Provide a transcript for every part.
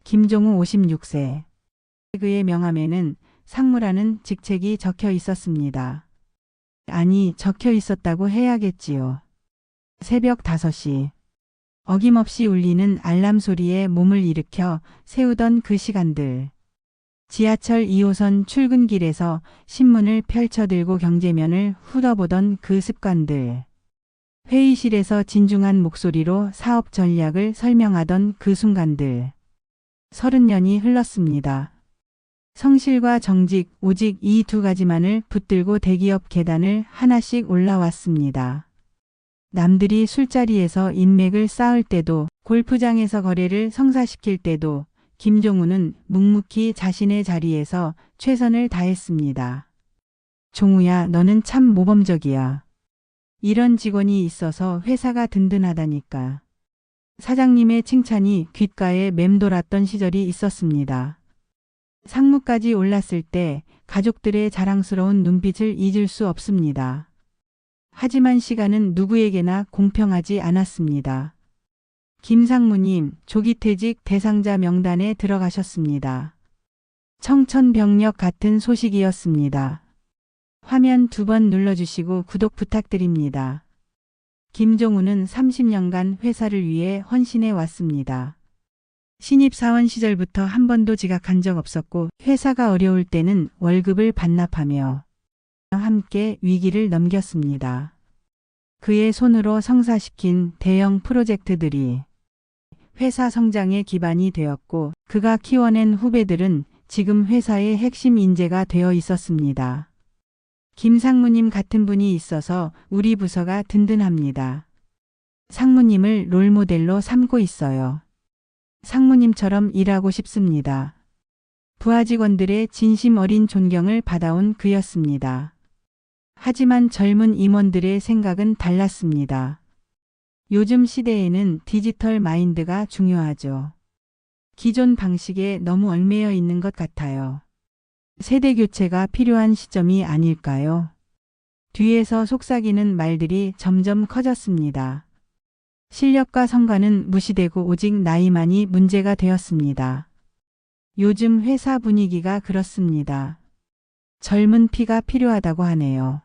김종우 56세. 그의 명함에는 상무라는 직책이 적혀 있었습니다. 아니, 적혀 있었다고 해야겠지요. 새벽 5시. 어김없이 울리는 알람 소리에 몸을 일으켜 세우던 그 시간들. 지하철 2호선 출근길에서 신문을 펼쳐들고 경제면을 훑어보던 그 습관들. 회의실에서 진중한 목소리로 사업 전략을 설명하던 그 순간들. 30년이 흘렀습니다. 성실과 정직, 오직 이 두 가지만을 붙들고 대기업 계단을 하나씩 올라왔습니다. 남들이 술자리에서 인맥을 쌓을 때도, 골프장에서 거래를 성사시킬 때도 김종우는 묵묵히 자신의 자리에서 최선을 다했습니다. 종우야, 너는 참 모범적이야. 이런 직원이 있어서 회사가 든든하다니까. 사장님의 칭찬이 귓가에 맴돌았던 시절이 있었습니다. 상무까지 올랐을 때 가족들의 자랑스러운 눈빛을 잊을 수 없습니다. 하지만 시간은 누구에게나 공평하지 않았습니다. 김상무님, 조기퇴직 대상자 명단에 들어가셨습니다. 청천벽력 같은 소식이었습니다. 화면 2번 눌러주시고 구독 부탁드립니다. 김종우는 30년간 회사를 위해 헌신해 왔습니다. 신입사원 시절부터 한 번도 지각한 적 없었고 회사가 어려울 때는 월급을 반납하며 함께 위기를 넘겼습니다. 그의 손으로 성사시킨 대형 프로젝트들이 회사 성장의 기반이 되었고 그가 키워낸 후배들은 지금 회사의 핵심 인재가 되어 있었습니다. 김상무님 같은 분이 있어서 우리 부서가 든든합니다. 상무님을 롤모델로 삼고 있어요. 상무님처럼 일하고 싶습니다. 부하 직원들의 진심 어린 존경을 받아온 그였습니다. 하지만 젊은 임원들의 생각은 달랐습니다. 요즘 시대에는 디지털 마인드가 중요하죠. 기존 방식에 너무 얽매여 있는 것 같아요. 세대 교체가 필요한 시점이 아닐까요? 뒤에서 속삭이는 말들이 점점 커졌습니다. 실력과 성과는 무시되고 오직 나이만이 문제가 되었습니다. 요즘 회사 분위기가 그렇습니다. 젊은 피가 필요하다고 하네요.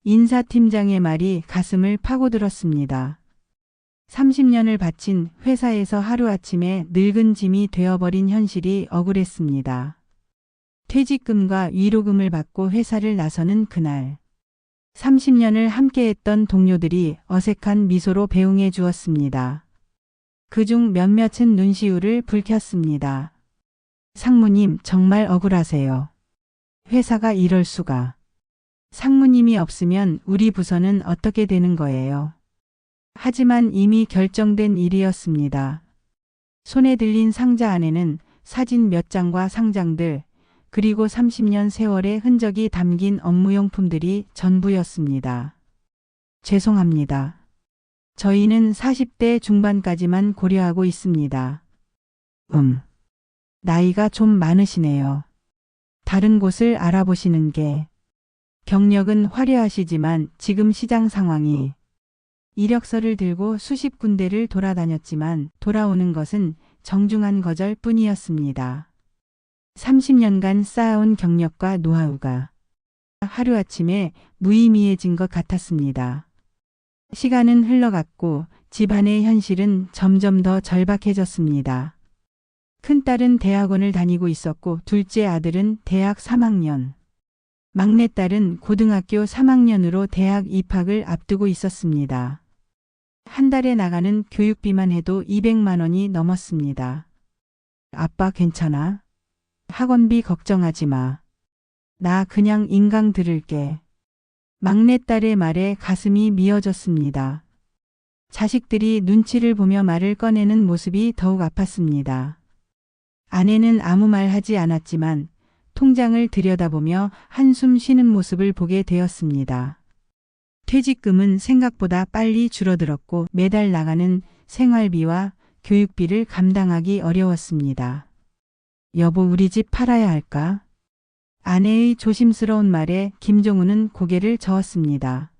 인사팀장의 말이 가슴을 파고들었습니다. 30년을 바친 회사에서 하루아침에 늙은 짐이 되어버린 현실이 억울했습니다. 퇴직금과 위로금을 받고 회사를 나서는 그날. 30년을 함께했던 동료들이 어색한 미소로 배웅해 주었습니다. 그중 몇몇은 눈시울을 붉혔습니다. 상무님, 정말 억울하세요. 회사가 이럴 수가. 상무님이 없으면 우리 부서는 어떻게 되는 거예요? 하지만 이미 결정된 일이었습니다. 손에 들린 상자 안에는 사진 몇 장과 상장들, 그리고 30년 세월의 흔적이 담긴 업무용품들이 전부였습니다. 죄송합니다. 저희는 40대 중반까지만 고려하고 있습니다. 나이가 좀 많으시네요. 다른 곳을 알아보시는 게. 경력은 화려하시지만 지금 시장 상황이. 이력서를 들고 수십 군데를 돌아다녔지만 돌아오는 것은 정중한 거절 뿐이었습니다. 30년간 쌓아온 경력과 노하우가 하루아침에 무의미해진 것 같았습니다. 시간은 흘러갔고 집안의 현실은 점점 더 절박해졌습니다. 큰딸은 대학원을 다니고 있었고 둘째 아들은 대학 3학년. 막내딸은 고등학교 3학년으로 대학 입학을 앞두고 있었습니다. 한 달에 나가는 교육비만 해도 200만 원이 넘었습니다. 아빠 괜찮아? 학원비 걱정하지 마. 나 그냥 인강 들을게. 막내딸의 말에 가슴이 미어졌습니다. 자식들이 눈치를 보며 말을 꺼내는 모습이 더욱 아팠습니다. 아내는 아무 말 하지 않았지만 통장을 들여다보며 한숨 쉬는 모습을 보게 되었습니다. 퇴직금은 생각보다 빨리 줄어들었고 매달 나가는 생활비와 교육비를 감당하기 어려웠습니다. 여보, 우리 집 팔아야 할까? 아내의 조심스러운 말에 김종우는 고개를 저었습니다.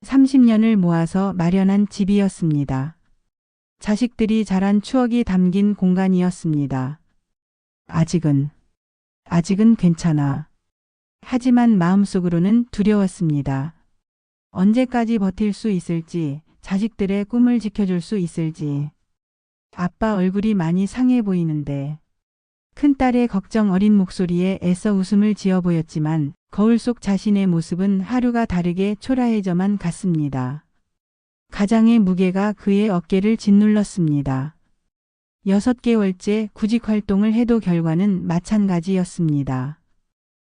30년을 모아서 마련한 집이었습니다. 자식들이 자란 추억이 담긴 공간이었습니다. 아직은 괜찮아. 하지만 마음속으로는 두려웠습니다. 언제까지 버틸 수 있을지, 자식들의 꿈을 지켜줄 수 있을지. 아빠 얼굴이 많이 상해 보이는데. 큰딸의 걱정 어린 목소리에 애써 웃음을 지어 보였지만 거울 속 자신의 모습은 하루가 다르게 초라해져만 갔습니다. 가장의 무게가 그의 어깨를 짓눌렀습니다. 6개월째 구직 활동을 해도 결과는 마찬가지였습니다.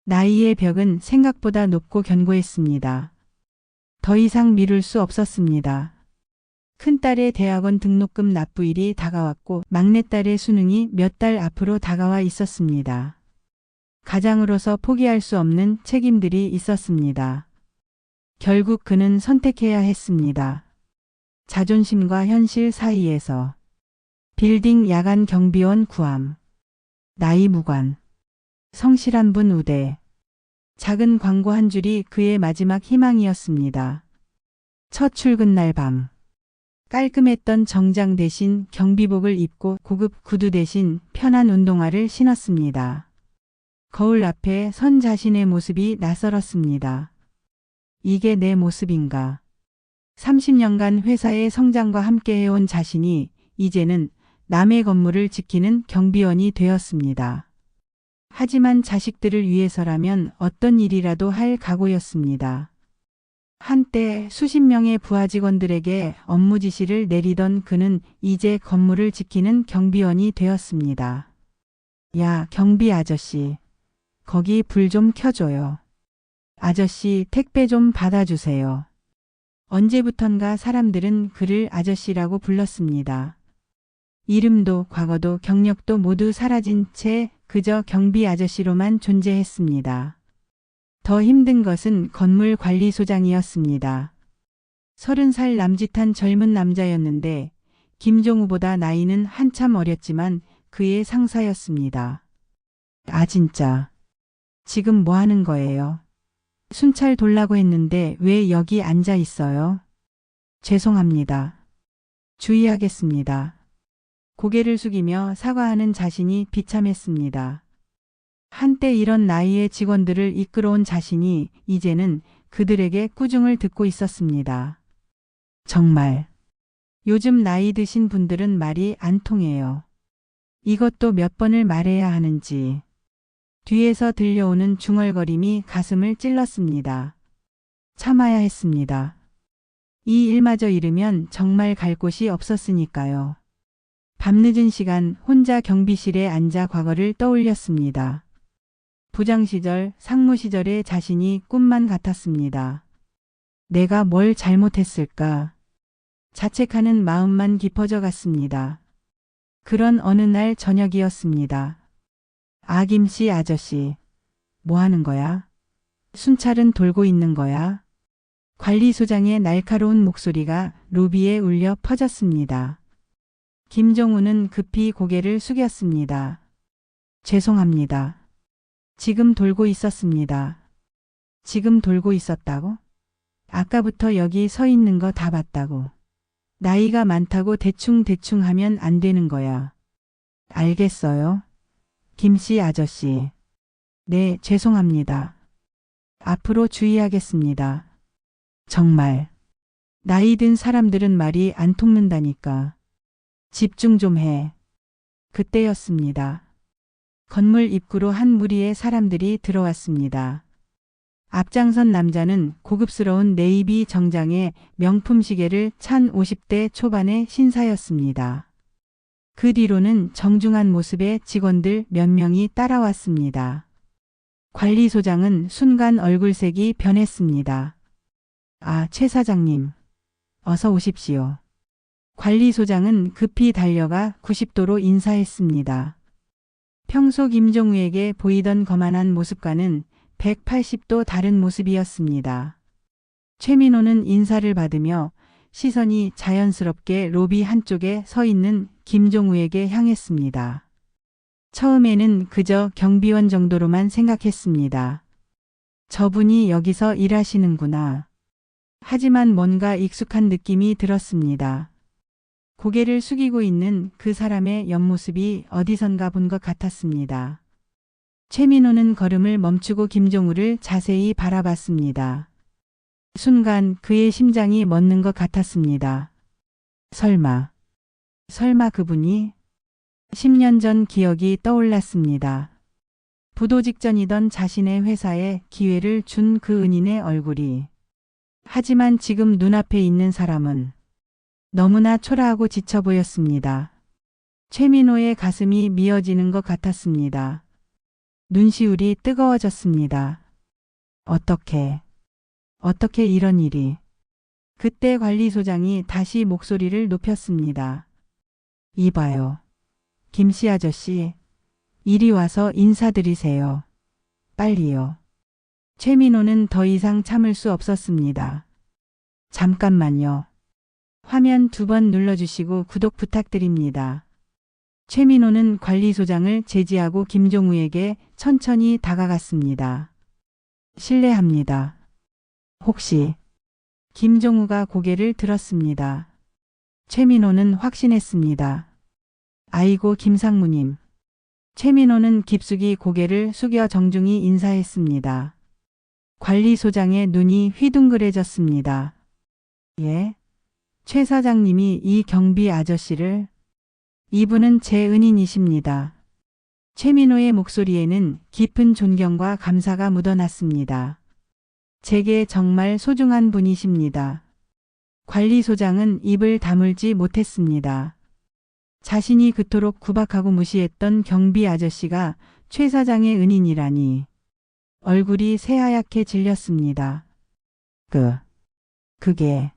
나이의 벽은 생각보다 높고 견고했습니다. 더 이상 미룰 수 없었습니다. 큰딸의 대학원 등록금 납부일이 다가왔고 막내딸의 수능이 몇 달 앞으로 다가와 있었습니다. 가장으로서 포기할 수 없는 책임들이 있었습니다. 결국 그는 선택해야 했습니다. 자존심과 현실 사이에서 빌딩 야간 경비원 구함, 나이 무관, 성실한 분 우대, 작은 광고 한 줄이 그의 마지막 희망이었습니다. 첫 출근 날 밤, 깔끔했던 정장 대신 경비복을 입고 고급 구두 대신 편한 운동화를 신었습니다. 거울 앞에 선 자신의 모습이 낯설었습니다. 이게 내 모습인가? 30년간 회사의 성장과 함께 해온 자신이 이제는 남의 건물을 지키는 경비원이 되었습니다. 하지만 자식들을 위해서라면 어떤 일이라도 할 각오였습니다. 한때 수십 명의 부하 직원들에게 업무 지시를 내리던 그는 이제 건물을 지키는 경비원이 되었습니다. 야, 경비 아저씨. 거기 불 좀 켜줘요. 아저씨, 택배 좀 받아주세요. 언제부턴가 사람들은 그를 아저씨라고 불렀습니다. 이름도 과거도 경력도 모두 사라진 채 그저 경비 아저씨로만 존재했습니다. 더 힘든 것은 건물 관리소장이었습니다. 30살 남짓한 젊은 남자였는데 김종우보다 나이는 한참 어렸지만 그의 상사였습니다. 아 진짜. 지금 뭐 하는 거예요? 순찰 돌라고 했는데 왜 여기 앉아 있어요? 죄송합니다. 주의하겠습니다. 고개를 숙이며 사과하는 자신이 비참했습니다. 한때 이런 나이의 직원들을 이끌어온 자신이 이제는 그들에게 꾸중을 듣고 있었습니다. 정말 요즘 나이 드신 분들은 말이 안 통해요. 이것도 몇 번을 말해야 하는지. 뒤에서 들려오는 중얼거림이 가슴을 찔렀습니다. 참아야 했습니다. 이 일마저 잃으면 정말 갈 곳이 없었으니까요. 밤늦은 시간 혼자 경비실에 앉아 과거를 떠올렸습니다. 부장 시절, 상무 시절의 자신이 꿈만 같았습니다. 내가 뭘 잘못했을까? 자책하는 마음만 깊어져 갔습니다. 그런 어느 날 저녁이었습니다. 아, 김씨 아저씨. 뭐 하는 거야? 순찰은 돌고 있는 거야? 관리소장의 날카로운 목소리가 로비에 울려 퍼졌습니다. 김종우는 급히 고개를 숙였습니다. 죄송합니다. 지금 돌고 있었습니다. 지금 돌고 있었다고? 아까부터 여기 서 있는 거 다 봤다고. 나이가 많다고 대충 하면 안 되는 거야. 알겠어요? 김씨 아저씨. 네, 죄송합니다. 앞으로 주의하겠습니다. 정말. 나이 든 사람들은 말이 안 통는다니까. 집중 좀 해. 그때였습니다. 건물 입구로 한 무리의 사람들이 들어왔습니다. 앞장선 남자는 고급스러운 네이비 정장에 명품 시계를 찬 50대 초반의 신사였습니다. 그 뒤로는 정중한 모습의 직원들 몇 명이 따라왔습니다. 관리소장은 순간 얼굴색이 변했습니다. 아, 최 사장님. 어서 오십시오. 관리소장은 급히 달려가 90도로 인사했습니다. 평소 김종우에게 보이던 거만한 모습과는 180도 다른 모습이었습니다. 최민호는 인사를 받으며 시선이 자연스럽게 로비 한쪽에 서 있는 김종우에게 향했습니다. 처음에는 그저 경비원 정도로만 생각했습니다. 저분이 여기서 일하시는구나. 하지만 뭔가 익숙한 느낌이 들었습니다. 고개를 숙이고 있는 그 사람의 옆모습이 어디선가 본 것 같았습니다. 최민호는 걸음을 멈추고 김종우를 자세히 바라봤습니다. 순간 그의 심장이 멎는 것 같았습니다. 설마 그분이 10년 전 기억이 떠올랐습니다. 부도 직전이던 자신의 회사에 기회를 준 그 은인의 얼굴이. 하지만 지금 눈앞에 있는 사람은 너무나 초라하고 지쳐 보였습니다. 최민호의 가슴이 미어지는 것 같았습니다. 눈시울이 뜨거워졌습니다. 어떻게 이런 일이. 그때 관리소장이 다시 목소리를 높였습니다. 이봐요. 김씨 아저씨, 이리 와서 인사드리세요. 빨리요. 최민호는 더 이상 참을 수 없었습니다. 잠깐만요. 화면 2번 눌러주시고 구독 부탁드립니다. 최민호는 관리소장을 제지하고 김종우에게 천천히 다가갔습니다. 실례합니다. 혹시 김종우가 고개를 들었습니다. 최민호는 확신했습니다. 아이고 김상무님. 최민호는 깊숙이 고개를 숙여 정중히 인사했습니다. 관리소장의 눈이 휘둥그레졌습니다. 예? 최 사장님이 이 경비 아저씨를. 이분은 제 은인이십니다. 최민호의 목소리에는 깊은 존경과 감사가 묻어났습니다. 제게 정말 소중한 분이십니다. 관리소장은 입을 다물지 못했습니다. 자신이 그토록 구박하고 무시했던 경비 아저씨가 최 사장의 은인이라니. 얼굴이 새하얗게 질렸습니다. 그게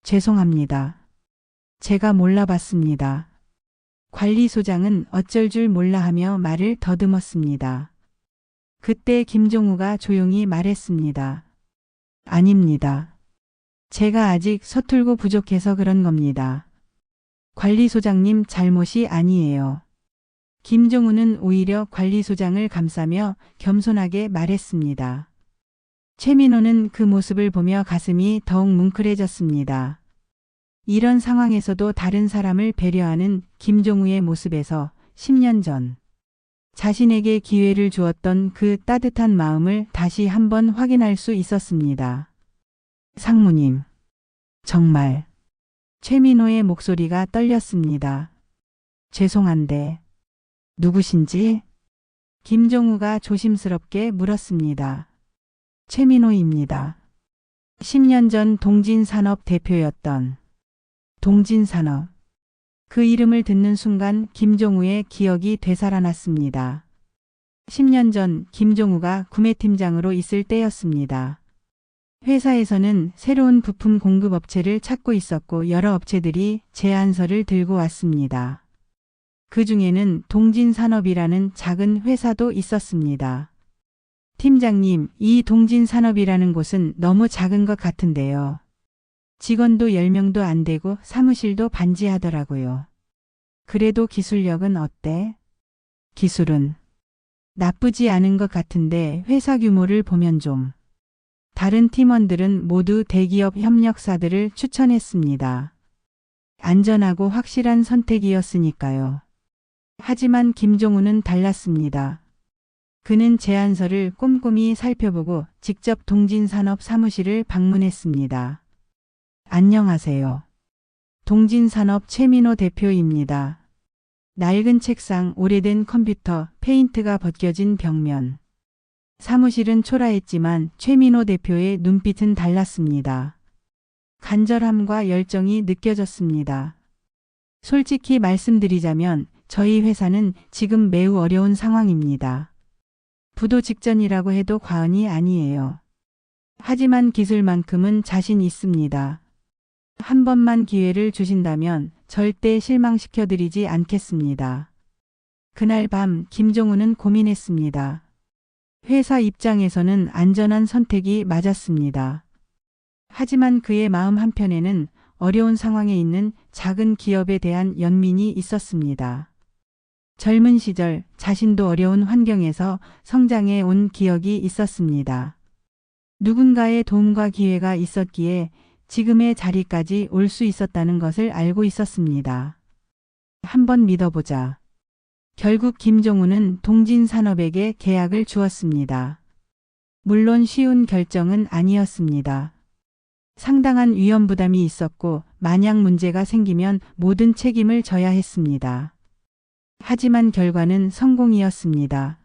죄송합니다. 제가 몰라봤습니다. 관리소장은 어쩔 줄 몰라 하며 말을 더듬었습니다. 그때 김종우가 조용히 말했습니다. 아닙니다. 제가 아직 서툴고 부족해서 그런 겁니다. 관리소장님 잘못이 아니에요. 김종우는 오히려 관리소장을 감싸며 겸손하게 말했습니다. 최민호는 그 모습을 보며 가슴이 더욱 뭉클해졌습니다. 이런 상황에서도 다른 사람을 배려하는 김종우의 모습에서 10년 전 자신에게 기회를 주었던 그 따뜻한 마음을 다시 한번 확인할 수 있었습니다. 상무님, 정말. 최민호의 목소리가 떨렸습니다. 죄송한데 누구신지? 김종우가 조심스럽게 물었습니다. 최민호입니다. 10년 전 동진산업 대표였던 동진산업. 그 이름을 듣는 순간 김종우의 기억이 되살아났습니다. 10년 전 김종우가 구매팀장으로 있을 때였습니다. 회사에서는 새로운 부품 공급 업체를 찾고 있었고 여러 업체들이 제안서를 들고 왔습니다. 그 중에는 동진산업이라는 작은 회사도 있었습니다. 팀장님, 이 동진산업이라는 곳은 너무 작은 것 같은데요. 직원도 10명도 안 되고 사무실도 반지하더라고요. 그래도 기술력은 어때? 기술은 나쁘지 않은 것 같은데 회사 규모를 보면 좀. 다른 팀원들은 모두 대기업 협력사들을 추천했습니다. 안전하고 확실한 선택이었으니까요. 하지만 김종우는 달랐습니다. 그는 제안서를 꼼꼼히 살펴보고 직접 동진산업 사무실을 방문했습니다. 안녕하세요. 동진산업 최민호 대표입니다. 낡은 책상, 오래된 컴퓨터, 페인트가 벗겨진 벽면. 사무실은 초라했지만 최민호 대표의 눈빛은 달랐습니다. 간절함과 열정이 느껴졌습니다. 솔직히 말씀드리자면 저희 회사는 지금 매우 어려운 상황입니다. 부도 직전이라고 해도 과언이 아니에요. 하지만 기술만큼은 자신 있습니다. 한 번만 기회를 주신다면 절대 실망시켜드리지 않겠습니다. 그날 밤 김종우는 고민했습니다. 회사 입장에서는 안전한 선택이 맞았습니다. 하지만 그의 마음 한편에는 어려운 상황에 있는 작은 기업에 대한 연민이 있었습니다. 젊은 시절 자신도 어려운 환경에서 성장해 온 기억이 있었습니다. 누군가의 도움과 기회가 있었기에 지금의 자리까지 올 수 있었다는 것을 알고 있었습니다. 한번 믿어보자. 결국 김종우는 동진산업에게 계약을 주었습니다. 물론 쉬운 결정은 아니었습니다. 상당한 위험 부담이 있었고 만약 문제가 생기면 모든 책임을 져야 했습니다. 하지만 결과는 성공이었습니다.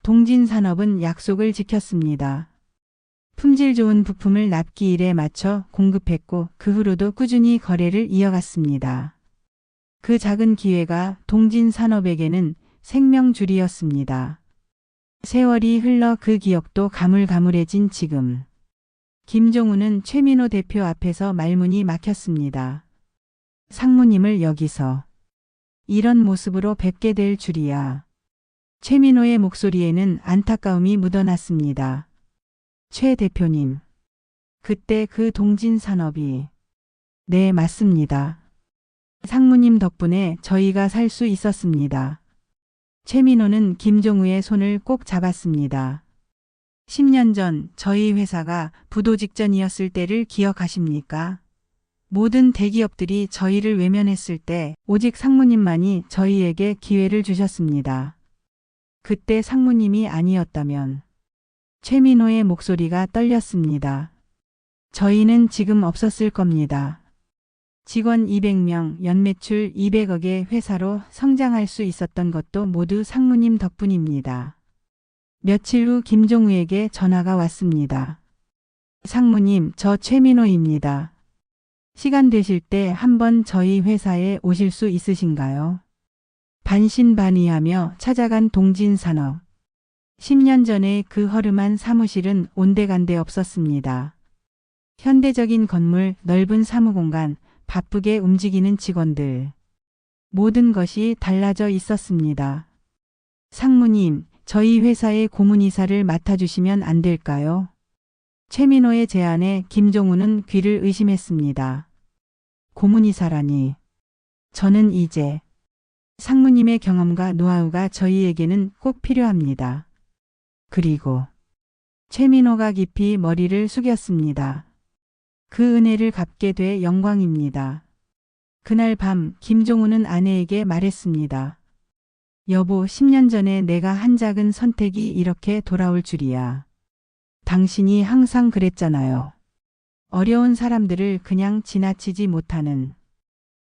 동진산업은 약속을 지켰습니다. 품질 좋은 부품을 납기일에 맞춰 공급했고 그 후로도 꾸준히 거래를 이어갔습니다. 그 작은 기회가 동진산업에게는 생명줄이었습니다. 세월이 흘러 그 기억도 가물가물해진 지금. 김종우는 최민호 대표 앞에서 말문이 막혔습니다. 상무님을 여기서 이런 모습으로 뵙게 될 줄이야. 최민호의 목소리에는 안타까움이 묻어났습니다. 최 대표님. 그때 그 동진산업이. 네, 맞습니다. 상무님 덕분에 저희가 살 수 있었습니다. 최민호는 김종우의 손을 꼭 잡았습니다. 10년 전 저희 회사가 부도 직전이었을 때를 기억하십니까? 모든 대기업들이 저희를 외면했을 때 오직 상무님만이 저희에게 기회를 주셨습니다. 그때 상무님이 아니었다면. 최민호의 목소리가 떨렸습니다. 저희는 지금 없었을 겁니다. 직원 200명, 연매출 200억의 회사로 성장할 수 있었던 것도 모두 상무님 덕분입니다. 며칠 후 김종우에게 전화가 왔습니다. 상무님, 저 최민호입니다. 시간 되실 때 한번 저희 회사에 오실 수 있으신가요? 반신반의하며 찾아간 동진산업. 10년 전에 그 허름한 사무실은 온데간데 없었습니다. 현대적인 건물, 넓은 사무공간, 바쁘게 움직이는 직원들. 모든 것이 달라져 있었습니다. 상무님, 저희 회사의 고문이사를 맡아주시면 안 될까요? 최민호의 제안에 김종우는 귀를 의심했습니다. 고문이사라니. 저는 이제 상무님의 경험과 노하우가 저희에게는 꼭 필요합니다. 그리고 최민호가 깊이 머리를 숙였습니다. 그 은혜를 갚게 돼 영광입니다. 그날 밤 김종우는 아내에게 말했습니다. 여보, 10년 전에 내가 한 작은 선택이 이렇게 돌아올 줄이야. 당신이 항상 그랬잖아요. 어려운 사람들을 그냥 지나치지 못하는.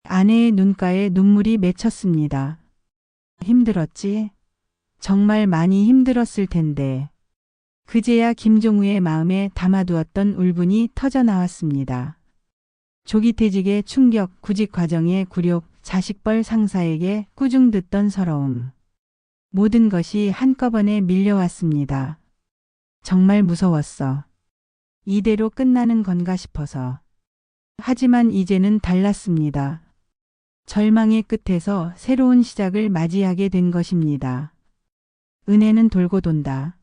아내의 눈가에 눈물이 맺혔습니다. 힘들었지? 정말 많이 힘들었을 텐데. 그제야 김종우의 마음에 담아두었던 울분이 터져나왔습니다. 조기퇴직의 충격, 구직 과정의 굴욕, 자식벌 상사에게 꾸중 듣던 서러움. 모든 것이 한꺼번에 밀려왔습니다. 정말 무서웠어. 이대로 끝나는 건가 싶어서. 하지만 이제는 달랐습니다. 절망의 끝에서 새로운 시작을 맞이하게 된 것입니다. 은혜는 돌고 돈다.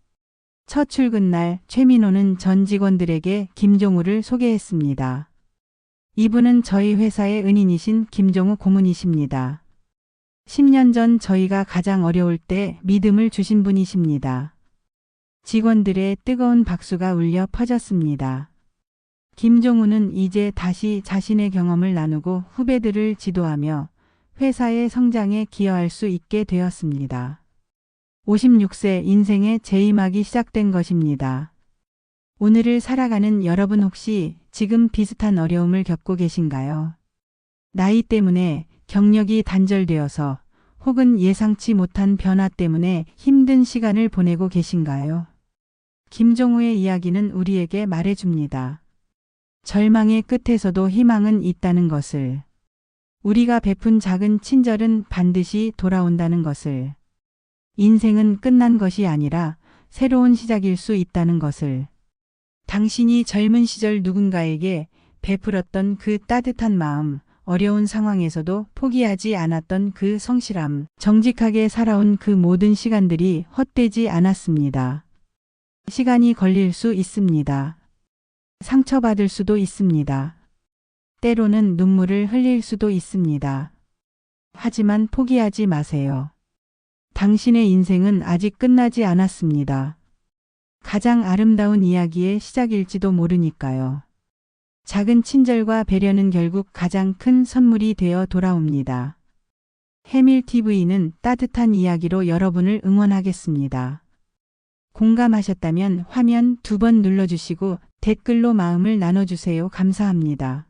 첫 출근 날 최민호는 전 직원들에게 김종우를 소개했습니다. 이분은 저희 회사의 은인이신 김종우 고문이십니다. 10년 전 저희가 가장 어려울 때 믿음을 주신 분이십니다. 직원들의 뜨거운 박수가 울려 퍼졌습니다. 김종우는 이제 다시 자신의 경험을 나누고 후배들을 지도하며 회사의 성장에 기여할 수 있게 되었습니다. 56세 인생의 재임하기 시작된 것입니다. 오늘을 살아가는 여러분 혹시 지금 비슷한 어려움을 겪고 계신가요? 나이 때문에 경력이 단절되어서 혹은 예상치 못한 변화 때문에 힘든 시간을 보내고 계신가요? 김종우의 이야기는 우리에게 말해줍니다. 절망의 끝에서도 희망은 있다는 것을. 우리가 베푼 작은 친절은 반드시 돌아온다는 것을. 인생은 끝난 것이 아니라 새로운 시작일 수 있다는 것을. 당신이 젊은 시절 누군가에게 베풀었던 그 따뜻한 마음, 어려운 상황에서도 포기하지 않았던 그 성실함, 정직하게 살아온 그 모든 시간들이 헛되지 않았습니다. 시간이 걸릴 수 있습니다. 상처받을 수도 있습니다. 때로는 눈물을 흘릴 수도 있습니다. 하지만 포기하지 마세요. 당신의 인생은 아직 끝나지 않았습니다. 가장 아름다운 이야기의 시작일지도 모르니까요. 작은 친절과 배려는 결국 가장 큰 선물이 되어 돌아옵니다. 해밀TV는 따뜻한 이야기로 여러분을 응원하겠습니다. 공감하셨다면 화면 2번 눌러주시고 댓글로 마음을 나눠주세요. 감사합니다.